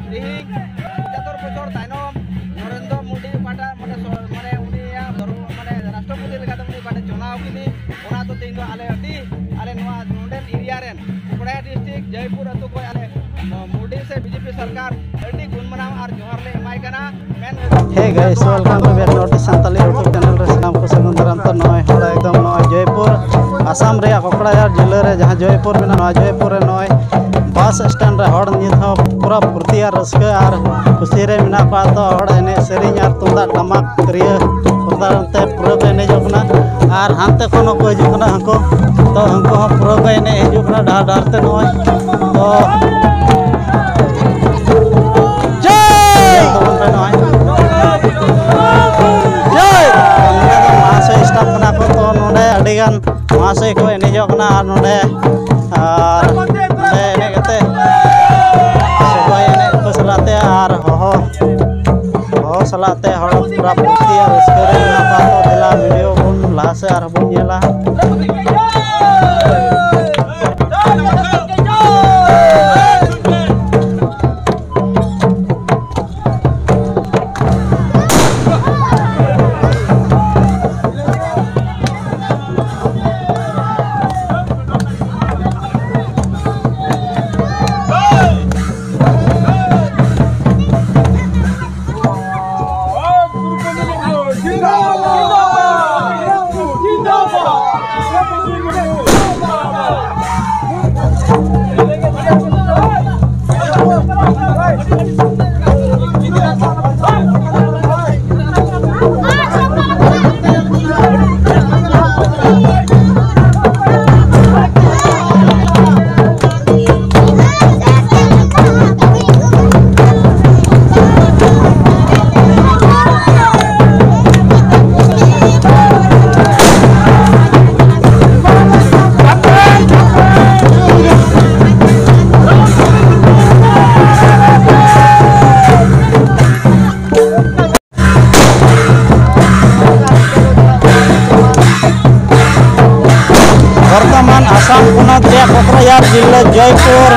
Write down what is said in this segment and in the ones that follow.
Tihi 75 bocor tainom Narendra Modi pada mane unia mane Rashtrapati lekate uni pada chunau kini ona to teindo ale noa noden area ren Kopra district Jaipur atu koi ale Modi se BJP sarkar adi gunmanam ar johar le emai kana men. Hey guys, welcome to back to Santali YouTube channel re sanam ko sagundaram to noy hola ekdom noy Jaipur Assam re Kokrayar jilla re jahan Jaipur mena noy Jaipur re noy bus stand re hor nit ho pura purti ar raska ar kusi re mena pa to hor ene serinya ar tunda tamak kriya urdarante pura ene jokna ar hante kono ko jokna hanko to hanko pura ene jokna dar dar te noy to kan masih ko ini jok na nonde ar nonde ini kate sesuai ini peserate ar ho salate hor prapti ar sekarang apa to dila video pun lase ar pun nyela Assam Punat re Kokrayar jilla Jaipur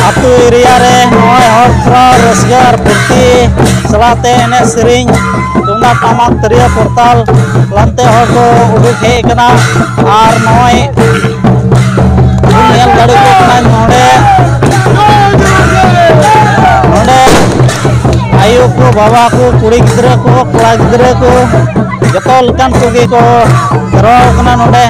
atu area re noy hor pra rasgar purti salate ene sering tunda tamak tria portal lante hor ko uduk he kana ar noy nyel gadi ko kana node ayu ko baba ko kuri gidra ko kora gidra ko joto lekan koge ko ro kana node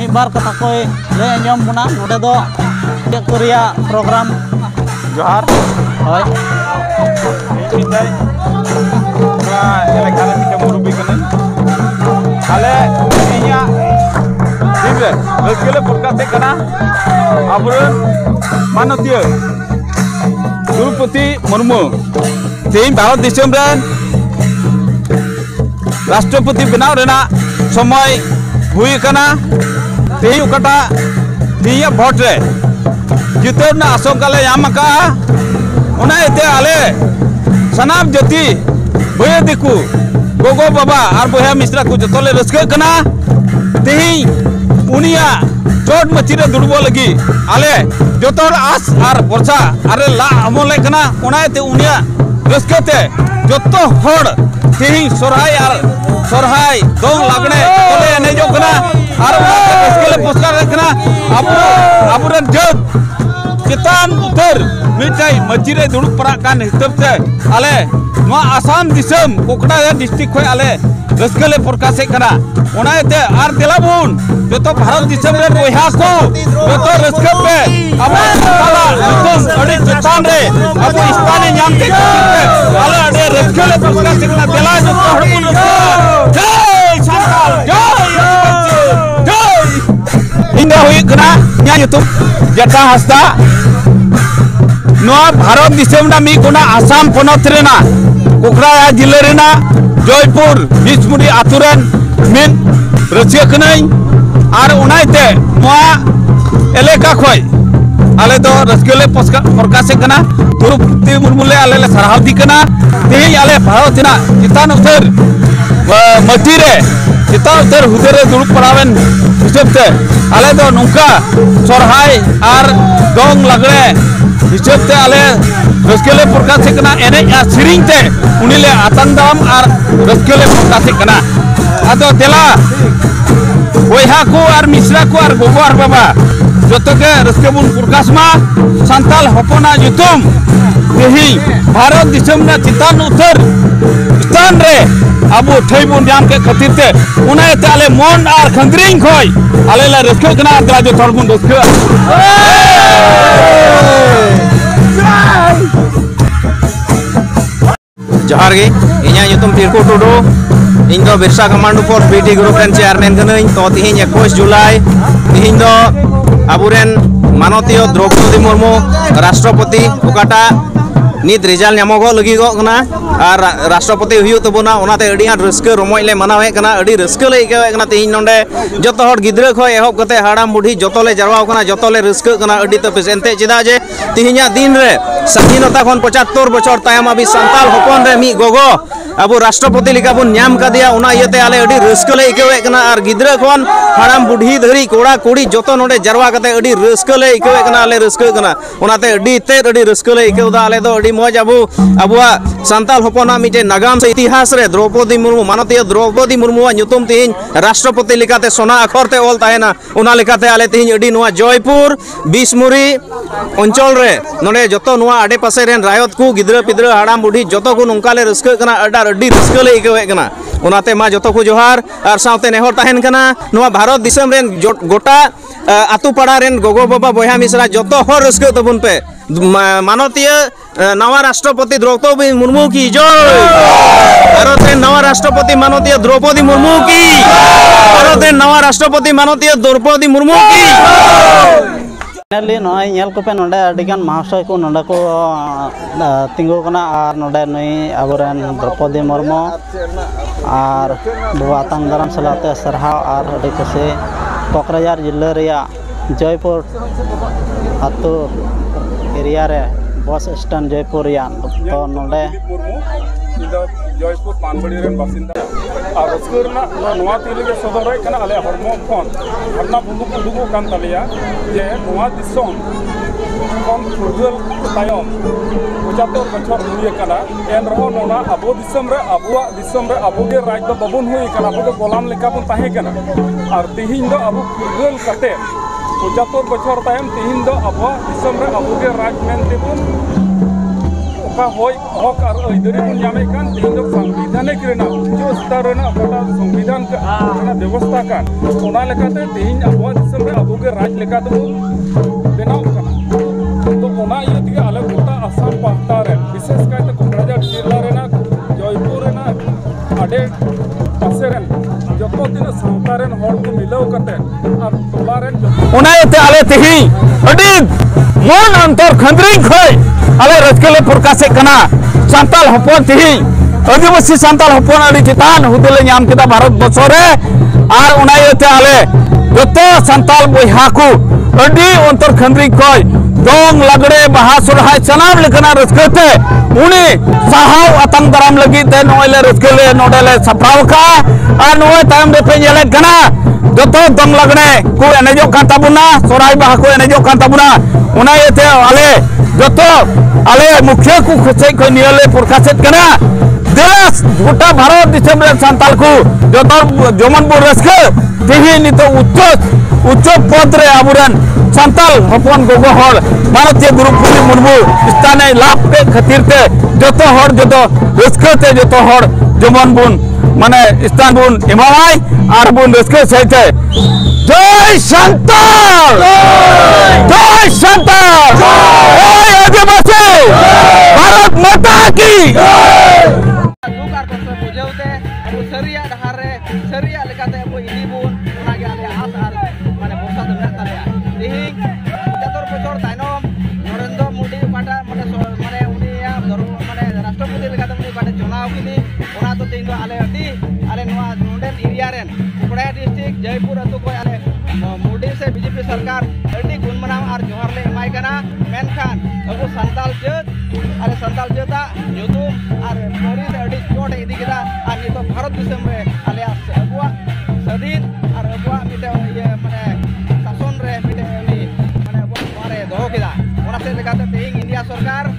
bar kata koy le nyom puna node do dia Korea program johar hoy ini dai na ele kala mi kamuru bi kana ale inya dibe lekele podcast kana aburun manotia Drupadi Murmu team Bharat Disam ren Rashtrapati benaw rena somoy hui kana तेही उकटा दिया vote रे जितेर ना अशोक काले यामका उना इते आले सनाम जति बया दिकु गोगो बाबा आर बया मिश्रा को जतले रसके कना तेही उनिया चोट मचिरे दुड़बो लगी आले जतोर आस आर वर्षा आरे ला अमोले कना उना इते उनिया रसकेते जतो होड़ तेही सोरहाय दोंग लागने तोले एने जो कना आर इसके पुरस्कार रखना अबुरन जग चितान उतर मिटाई मजिरे दुड़ुक पड़ा कान हिसाब से आले नवा आसाम दिसम कोकराझार डिस्ट्रिक्ट खोय आले रसगले प्रकाश कना ओनाते आर देलाबुन जतो भारत दिसम रे बोया को जतो रसगे पे अब ताला नितम अड़ी चितान रे अब स्थानीय नाम के आले अड़े रसगले प्रकाश कना देला जतो हड़पुन जय Santal Indah hui kena nya YouTube Jata Hasda Noa Bharat Disam na mi kuna Assam Ponot rena Kokrayar jilla rena Jaipur Bijmuri aturan min rasia kenai ar unaite noa eleka khoi आले तो रस्केले प्रकाश कना द्रौपदी मुर्मू ले आले सरहाव दी कना तेही आले भारत tina चितान उतर मटी रे चितान उतर हुदे रे दुरुप पड़ावेन हिसाब ते आले तो नुका सोरहाय आर दोंग लगड़े हिसाब ते आले रस्केले प्रकाश कना एने आ सिरिंग ते उनीले आतंग दाम आर रस्केले प्रकाश कना आदो तेला बोहा को आर मिश्रा को आर गोगो आर बाबा जोतो के रस्के बुन प्रकाश मा संताल हपना जुतुम तेही भारत दिसम ना चितान उतर स्थान रे अबो ठई बुन जाम के खातिर ते उनाय ते आले मन आर खंद्रिंग खोय आले ला रस्के कना आदरा जो थोर बुन रस्के जोहार गे इन्या युतुम तिरको टुडू इन दो Birsa commando force BT group रेन चेयरमैन कनई तो तिहिं 21 जुलाई तिहिं दो आबुरेन मानतीय द्रौपदी मुर्मू राष्ट्रपति ओकाटा नित रिजाल्ट नामगो लगिगो कना आर राष्ट्रपति हुयु तबुना ओनाते अडी आट रस्के रमोय ले मनावे कना अडी रस्के ले इकावे कना तिहिं नोंडे जतो हर गिद्रा खय एहब कते हाड़ाम बुढ़ी जतो ले जरवाव कना जतो ले रस्के कना अडी तपिस एनते चिदा जे तिहिंया दिन रे स्वाधीनता खन 75 बछर तायम अभी संताल हपन रे मी गोगो अब राष्ट्रपति लेका बुन नाम कादिया उना इयते आले अडी रस्के ले इकावे कना आर गिद्रा खन हाड़ाम बुढ़ी धरी कोड़ा कुड़ी जतो नोंडे जरवा कते अडी रस्के ले इकावे कना आले रस्के कना ओनाते अडी ते अडी रस्के ले इकावदा आले दो अडी मौज अबुआ संताल हपना मिटे नागाम से इतिहास रे द्रौपदी मुर्मू मानतीय द्रौपदी मुर्मू nyutum तिहिं राष्ट्रपति लेकाते सोना अखर ते ऑल ताहेना उना लेकाते आले तिहिं अडी नुआ जयपुर बिसमुरी अंचल रे नोडे जतो नुआ आडे पासे रेन रायत को गिद्रा पिद्रा हाड़ाम बुढ़ी जतो को नोंकाले रस्के कना अडी रस्के ले इकावे कना उनाते मा जतो को जोहार आर सावते नेहर ताहेन कना नुआ भारत दिसम रेन गोटा आतु पाड़ा रेन गोगो बाबा बोया मिश्रा जतो हर रस्के तबुन पे मानतीय नवा राष्ट्रपति द्रौपदी मुर्मू की जय भारत रे नवा राष्ट्रपति मानतीय द्रौपदी मुर्मू की भारत रे नवा राष्ट्रपति मानतीय द्रौपदी मुर्मू की फाइनली नय नेल को पे नोडे अडिगान महाशय को नोडे को तिंगु कना आर नोडे नई आबोरेन द्रौपदी मुर्मू आर बुआ तंग दाराम सलाते सरहाव आर अडी कसे कोकराझार जिल्ला रिया जयपुर आतु एरिया रे बस स्टैंड जयपुर यान तो नोडे जयपुर पानबड़ी रेन बासिंदा और रस्करना नोआ तिले के सदर कना आले हरमो फोन हरना बुंदु उदुगो कान तलिया जे नोआ दिसोम कोन फुरगल तायम 75 बछर हुई कना एन रहो नोना अबो दिसम रे अबो के राज दो बबुन हुई कना अबो गोलाम लेका बुन ताहे कना और तिहिं दो अबो फुरगल कते 75 बछर तायम तिहिं दो अबो दिसम रे अबो के राज मेन तेबुन होय हक और अइदरी बुन जामे कान तिहिं दो संविधानिक रेना जो स्तर रेना अपना संविधान के रेना व्यवस्था कान ओना लेकाते तिहिं अबो दिसम रे अबो के राज लेकाते बुन बेनाव कना तो ओना ये दिगे आले गोटा आसाम पाहटा रे विशेष कायते कोकराझार जिल्ला रेना जयपुर रेना आडे पासे रेन जतो दिन सावता रेन हर को मिलाव कते और टोला रेन उना इते आले तिहिं अडी मन अंतर खंद्रिंग खोय आले रजकेले प्रकाश कना संताल हपन तिहिं आदिवासी संताल हपन अडी चितान हुदले नाम केदा भारत बर्ष रे आर उना इते आले जतो संताल बोहा को अडी अंतर खंद्रिंग खोय दोंग लगड़े बाहा सुरहाय सनाम लेकना रजकेते उनी साहाव अतंग दराम लगी ते नोयले रजकेले नोडेले सप्राव का आर नोय तायम दे पे येले कना जतो दोंग लगड़े को एनेजो कान ताबुना सोराय बाहा को एनेजो कान ताबुना उना इते आले जतो आले मुख्य को खसे को नियले प्रकाशित कना देश गोटा भारत दिसम रे संताल को जतो जमन बोर रसके तिहि नितो उच्च पद रे आबुरन संताल हपन गोगो हर भारतीय द्रौपदी मुर्मू स्थाने लाभ के खातिर ते जतो हर जतो रसके ते जतो हर जमन बुन माने स्थान बुन एमाय आर बुन रसके सहिते जय संताल जय संताल जय आदिवासी भारत माता की दुख आर कष्ट बुझावते अब सरिया डहार रे सरिया लेकाते अब इदी बुन उनागे आले आस आर माने भरोसा दो मेना तारेया तिहिं 75 बछर तायनम नरेंद्र मोदी पाटा माने उनिया माने राष्ट्रपति लेकाते उनी पाटे चुनाव किनी ओना तो तिहिं दो आले नुआ नोंडेन एरिया रेन कोकराझार डिस्ट्रिक्ट जयपुर अतु को आले मोदी से बीजेपी सरकार अड़ी गुणमनाम और जोहर ले एमाय कना मेनखान अब संताल जात अरे संताल जाता युतुम और मोरी से अड़ी चोट इदी केदा और नितो भारत दिसम रे आले अबुआ सदीन और अबुआ मिते ये माने शासन रे मिते उनी माने अबुआ मारे दोहो केदा ओना से लेकाते तेहिं इंडिया सरकार